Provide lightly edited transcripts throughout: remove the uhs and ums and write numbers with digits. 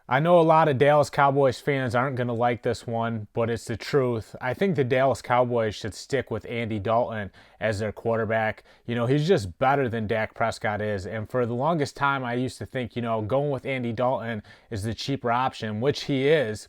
I know a lot of Dallas Cowboys fans aren't going to like this one, but it's the truth. I think the Dallas Cowboys should stick with Andy Dalton as their quarterback. He's just better than Dak Prescott is. And for the longest time, I used to think, going with Andy Dalton is the cheaper option, which he is.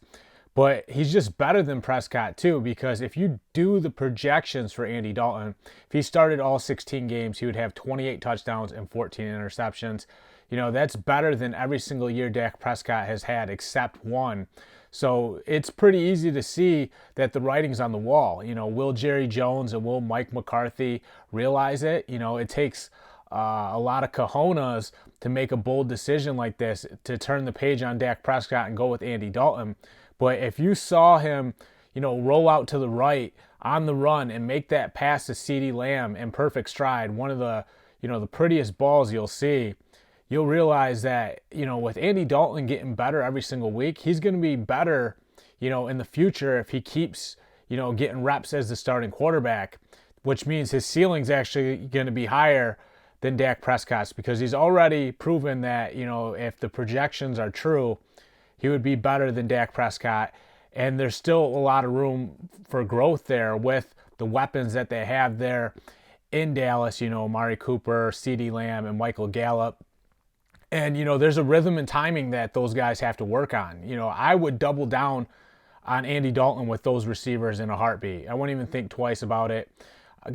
But he's just better than Prescott, too, because if you do the projections for Andy Dalton, if he started all 16 games, he would have 28 touchdowns and 14 interceptions. That's better than every single year Dak Prescott has had except one. So it's pretty easy to see that the writing's on the wall. Will Jerry Jones and will Mike McCarthy realize it? It takes a lot of cojones to make a bold decision like this, to turn the page on Dak Prescott and go with Andy Dalton. But if you saw him, roll out to the right on the run and make that pass to CeeDee Lamb in perfect stride, one of the prettiest balls you'll see, you'll realize that, with Andy Dalton getting better every single week, he's going to be better, in the future if he keeps, getting reps as the starting quarterback, which means his ceiling's actually going to be higher than Dak Prescott's, because he's already proven that, if the projections are true, he would be better than Dak Prescott. And there's still a lot of room for growth there with the weapons that they have there in Dallas, Amari Cooper, CeeDee Lamb, and Michael Gallup. And, there's a rhythm and timing that those guys have to work on. I would double down on Andy Dalton with those receivers in a heartbeat. I wouldn't even think twice about it,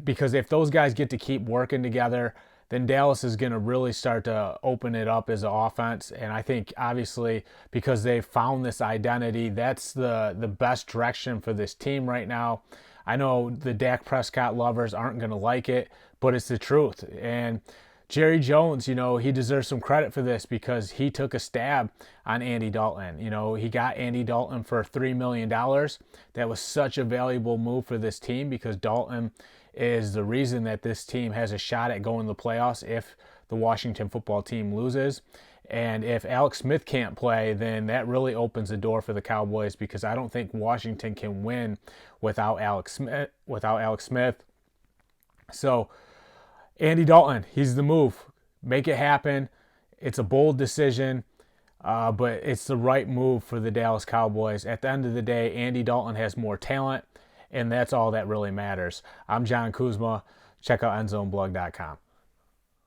because if those guys get to keep working together, then Dallas is going to really start to open it up as an offense. And I think, obviously, because they've found this identity, that's the best direction for this team right now. I know the Dak Prescott lovers aren't going to like it, but it's the truth. And Jerry Jones, he deserves some credit for this, because he took a stab on Andy Dalton. He got Andy Dalton for $3 million. That was such a valuable move for this team, because Dalton is the reason that this team has a shot at going to the playoffs if the Washington football team loses. And if Alex Smith can't play, then that really opens the door for the Cowboys, because I don't think Washington can win without Alex Smith. So Andy Dalton, he's the move. Make it happen. It's a bold decision, but it's the right move for the Dallas Cowboys. At the end of the day, Andy Dalton has more talent, and that's all that really matters. I'm John Kuzma. Check out endzonblog.com.